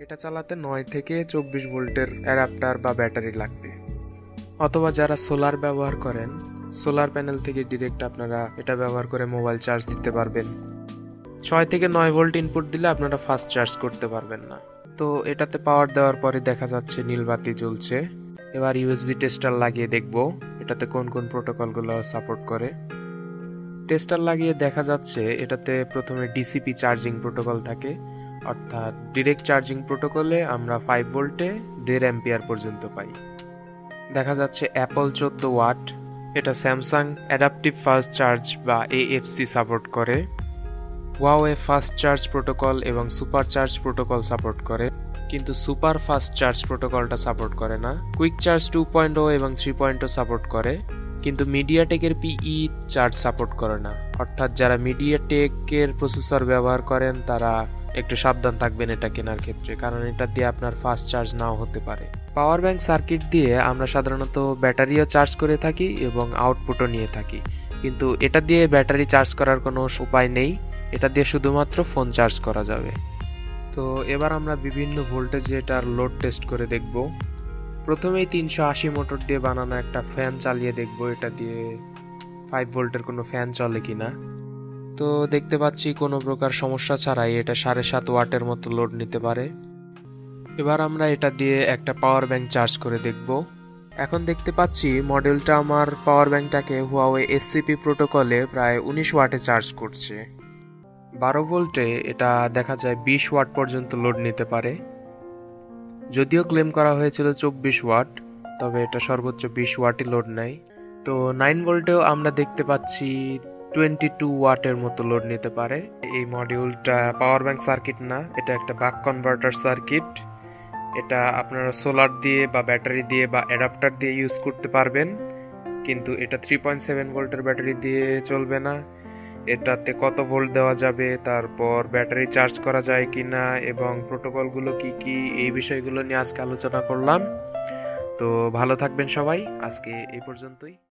এটা চালাতে 9 থেকে 24 ভোল্টের অ্যাডাপ্টার বা ব্যাটারি লাগবে। অথবা যারা সোলার ব্যবহার করেন, সোলার প্যানেল থেকে ডিরেক্ট আপনারা এটা ব্যবহার করে মোবাইল চার্জ দিতে পারবেন। 6 থেকে 9 ভোল্ট ইনপুট দিলে আপনারা ফাস্ট চার্জ করতে পারবেন না। তো এটাতে পাওয়ার দেওয়ার পরে দেখা যাচ্ছে নীল বাতি জ্বলছে। এবার ইউএসবি টেস্টার লাগিয়ে দেখব এটাতে কোন কোন প্রোটোকলগুলো সাপোর্ট করে। টেস্টার লাগিয়ে দেখা যাচ্ছে এটাতে প্রথমে ডিসিপি চার্জিং প্রোটোকল থাকে, অর্থাৎ ডিরেক্ট চার্জিং প্রোটোকলে আমরা 5 ভোল্টে 1.5 অ্যাম্পিয়ার পর্যন্ত পাই। দেখা যাচ্ছে অ্যাপল 14 ওয়াট, এটা স্যামসাং অ্যাডাপটিভ ফাস্ট চার্জ বা এএফসি সাপোর্ট করে। হুয়াওয়ে ফাস্ট চার্জ প্রোটোকল এবং সুপার চার্জ প্রোটোকল সাপোর্ট করে, কিন্তু সুপার ফাস্ট চার্জ প্রোটোকলটা সাপোর্ট করে না। কুইক চার্জ 2.0 এবং 3.0 সাপোর্ট করে, কিন্তু মিডিয়াটেকের পিই চার্জ সাপোর্ট করে না। অর্থাৎ যারা মিডিয়াটেকের প্রসেসর ব্যবহার করেন তারা একটু সাবধান থাকবেন এটা কেনার ক্ষেত্রে, কারণ এটা দিয়ে আপনার ফাস্ট চার্জ নাও হতে পারে। পাওয়ার ব্যাংক সার্কিট দিয়ে আমরা সাধারণত ব্যাটারিও চার্জ করে থাকি এবং আউটপুটও নিয়ে থাকি, কিন্তু এটা দিয়ে ব্যাটারি চার্জ করার কোনো উপায় নেই। এটা দিয়ে শুধুমাত্র ফোন চার্জ করা যাবে। তো এবার আমরা বিভিন্ন ভোল্টেজে এটার লোড টেস্ট করে দেখব। প্রথমেই 380 মোটর দিয়ে বানানো একটা ফ্যান চালিয়ে দেখব এটা দিয়ে 5 ভোল্টের কোনো ফ্যান চলে কিনা। তো দেখতে পাচ্ছি কোনো প্রকার সমস্যা ছাড়াই এটা 7.5 ওয়াটের মতো লোড নিতে পারে। এবার আমরা এটা দিয়ে একটা পাওয়ার ব্যাংক চার্জ করে দেখব। এখন দেখতে পাচ্ছি মডেলটা আমার পাওয়ার ব্যাংকটাকে হুয়াওয়ে এসসিপি প্রোটোকলে প্রায় 19 ওয়াটে চার্জ করছে। 12 ভোল্টে এটা দেখা যায় 20 ওয়াট পর্যন্ত লোড নিতে পারে। যদিও ক্লেম করা হয়েছিল 24 ওয়াট, তবে এটা সর্বোচ্চ 20 ওয়াটই লোড নেয়। তো 9 ভোল্টেও আমরা দেখতে পাচ্ছি 22 ওয়াটের মতো লোড নিতে পারে। এই মডিউলটা পাওয়ার ব্যাংক সার্কিট না, এটা একটা বাক কনভার্টার সার্কিট। এটা আপনারা সোলার দিয়ে বা ব্যাটারি দিয়ে বা অ্যাডাপ্টার দিয়ে ইউজ করতে পারবেন, কিন্তু এটা 3.7 ভোল্টের ব্যাটারি দিয়ে চলবে না। এটাতে কত ভোল্ট দেওয়া যাবে, তারপর ব্যাটারি চার্জ করা যায় কিনা এবং প্রোটোকলগুলো কি কি, এই বিষয়গুলো নিয়ে আজকে আলোচনা করলাম। তো ভালো থাকবেন সবাই, আজকে এই পর্যন্তই।